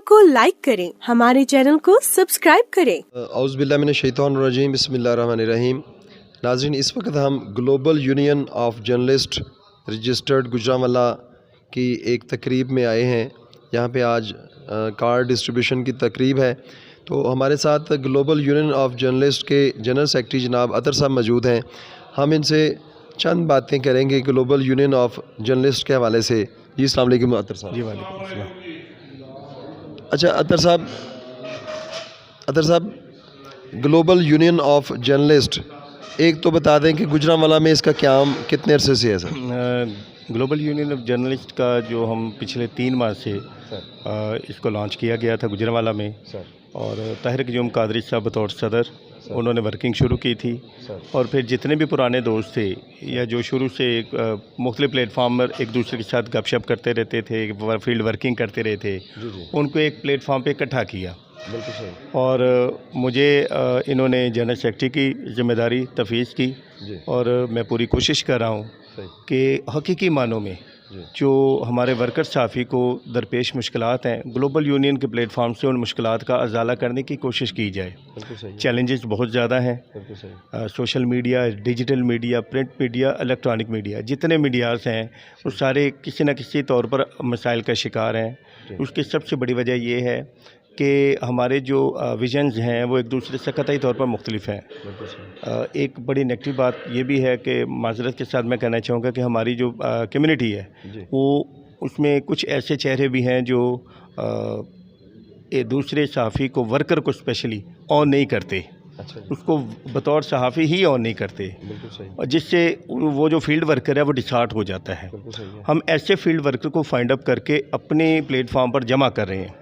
को लाइक करें, हमारे चैनल को सब्सक्राइब करें। औज़ु बिल्लाहि मिनश शैतानिर रजीम, बिस्मिल्लाहिर रहमानिर रहीम। नाज़रीन, इस वक्त हम global union of journalist registered Gujranwala की एक तकरीब में आए हैं। यहाँ पे आज कार्ड डिस्ट्रीब्यूशन की तकरीब है। तो हमारे साथ ग्लोबल यूनियन ऑफ जर्नलिस्ट के जनरल सेक्रेटरी जनाब अतर साहब मौजूद हैं। हम इनसे चंद बातें करेंगे ग्लोबल यूनियन ऑफ जर्नलिस्ट के हवाले से। जी अस्सलाम वालेकुम अतर साहब। जी वालेकुम अस्सलाम। अच्छा अतर साहब, ग्लोबल यूनियन ऑफ जर्नलिस्ट एक तो बता दें कि गुजरांवाला में इसका क़याम कितने अरसे से है sir? Global union of journalist का जो हम पिछले 3 माह से इसको लॉन्च किया गया था गुजरांवाला में सर। और ताहिर क़यूम कादरी साहब बतौर सदर उन्होंने वर्किंग शुरू की थी और फिर जितने भी पुराने दोस्त थे या जो शुरू से मुख्तलिफ प्लेटफार्म पर एक दूसरे के साथ गपशप करते रहते थे, फील्ड वर्किंग करते रहे थे, उनको एक प्लेटफार्म पे इकट्ठा किया। बिल्कुल सही। और मुझे इन्होंने जनरल सेक्रेटरी की ज़िम्मेदारी तफवीज़ की और मैं पूरी कोशिश कर रहा हूँ कि हकीकी मानों में जो हमारे वर्कर सहाफ़ी को दरपेश मुश्किलात हैं, ग्लोबल यूनियन के प्लेटफार्म से उन मुश्किलात का अजाला करने की कोशिश की जाए। चैलेंजेस बहुत ज़्यादा हैं। Social media, digital media, print media, electronic media, जितने मीडियाज़ हैं वो सारे किसी न किसी तौर पर मसाइल का शिकार हैं। उसकी सबसे बड़ी वजह ये है कि हमारे जो विजन्स हैं वो एक दूसरे से कतई तौर पर मुख्तलिफ हैं। एक बड़ी नेगेटिव बात ये भी है कि माज़रत के साथ मैं कहना चाहूँगा कि हमारी जो कम्युनिटी है वो उसमें कुछ ऐसे चेहरे भी हैं जो एक दूसरे सहाफ़ी को, वर्कर को स्पेशली ऑन नहीं करते। अच्छा। उसको बतौर सहाफ़ी ही ऑन नहीं करते और जिससे वो जो फील्ड वर्कर है वो डिसहार्ट हो जाता है। हम ऐसे फील्ड वर्कर को फाइंड अप करके अपने प्लेटफार्म पर जमा कर रहे हैं।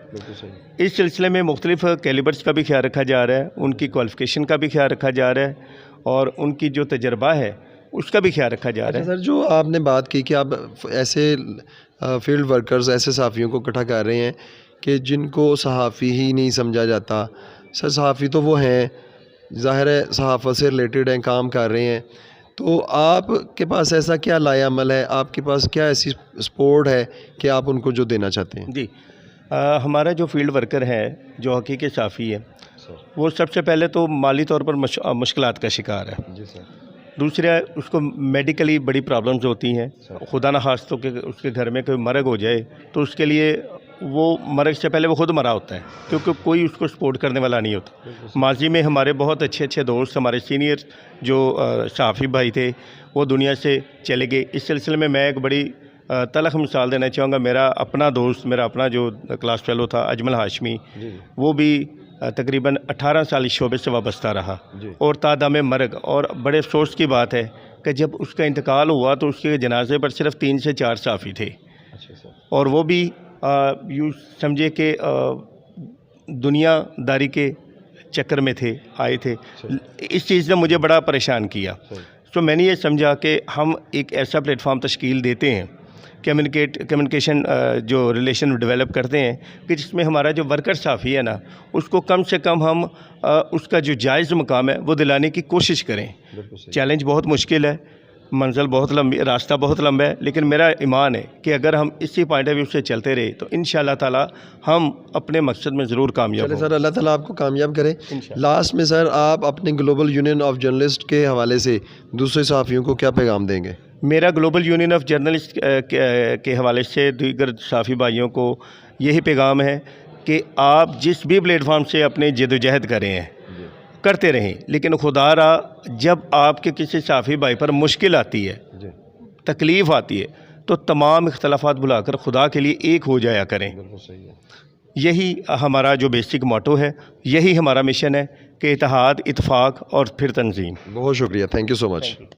इस सिलसिले में मुख्तलिफ कैलिबर्स का भी ख्याल रखा जा रहा है, उनकी क्वालिफ़िकेशन का भी ख्याल रखा जा रहा है और उनकी जो तजर्बा है उसका भी ख्याल रखा जा रहा है। सर, जो आपने बात की कि आप ऐसे फील्ड वर्कर्स, ऐसे सहाफ़ियों को इकट्ठा कर रहे हैं कि जिनको सहाफ़ी ही नहीं समझा जाता। सर, सहाफ़ी तो वो हैं, ज़ाहिर है सहाफ़त से रिलेटेड हैं, काम कर रहे हैं। तो आपके पास ऐसा क्या लाएअमल है, आपके पास क्या ऐसी सपोर्ट है कि आप उनको जो देना चाहते हैं? जी, हमारा जो फील्ड वर्कर है, जो हकीकी सहाफ़ी है, वो सबसे पहले तो माली तौर पर मुश्किलात का शिकार है। जी सर। दूसरा, उसको मेडिकली बड़ी प्रॉब्लम्स होती हैं। खुदा न खास्तों के उसके घर में कोई मरग हो जाए तो उसके लिए वो मरग से पहले वो खुद मरा होता है क्योंकि कोई उसको सपोर्ट करने वाला नहीं होता। माजी में हमारे बहुत अच्छे दोस्त, हमारे सीनियर जो सहाफ़ी भाई थे वो दुनिया से चले गए। इस सिलसिले में मैं एक बड़ी तलख़ मिसाल देना चाहूँगा। मेरा अपना दोस्त, मेरा अपना जो क्लास फेलो था अजमल हाशमी, वो भी तकरीबन 18 साल इस शोबे से वाबस्ता रहा और तादाम मरग। और बड़े अफसोस की बात है कि जब उसका इंतकाल हुआ तो उसके जनाजे पर सिर्फ 3 से 4 सहाफ़ी थे। और वो भी यूँ समझे कि दुनियादारी के चक्कर में आए थे। इस चीज़ ने मुझे बड़ा परेशान किया। तो मैंने ये समझा कि हम एक ऐसा प्लेटफार्म तश्कील देते हैं, कम्युनिकेशन जो रिलेशन डेवलप करते हैं कि जिसमें हमारा जो वर्कर सहाफ़ी है ना, उसको कम से कम हम उसका जो जायज़ मकाम है वो दिलाने की कोशिश करें। चैलेंज बहुत मुश्किल है, मंजिल बहुत लंबी, रास्ता बहुत लंबा है, लेकिन मेरा ईमान है कि अगर हम इसी पॉइंट ऑफ व्यू से चलते रहे तो इंशाअल्लाह ताला हम अपने मकसद में ज़रूर कामयाब होंगे। सर, अल्लाह ताला आपको कामयाब करे। लास्ट में सर, आप अपने ग्लोबल यूनियन ऑफ जर्नलिस्ट के हवाले से दूसरे सहाफ़ियों को क्या पैगाम देंगे? मेरा ग्लोबल यूनियन ऑफ जर्नलिस्ट के हवाले से दीगर सहाफ़ी भाइयों को यही पैगाम है कि आप जिस भी प्लेटफार्म से अपने जद्दोजहद कर रहे हैं करते रहें, लेकिन खुदारा जब आपके किसी सहाफ़ी भाई पर मुश्किल आती है, तकलीफ़ आती है, तो तमाम इख्तलाफात बुलाकर खुदा के लिए एक हो जाया करें। यही हमारा जो बेसिक मोटो है, यही हमारा मिशन है कि इत्तेहाद, इत्तफ़ाक़ और फिर तंज़ीम। बहुत शुक्रिया, थैंक यू सो मच।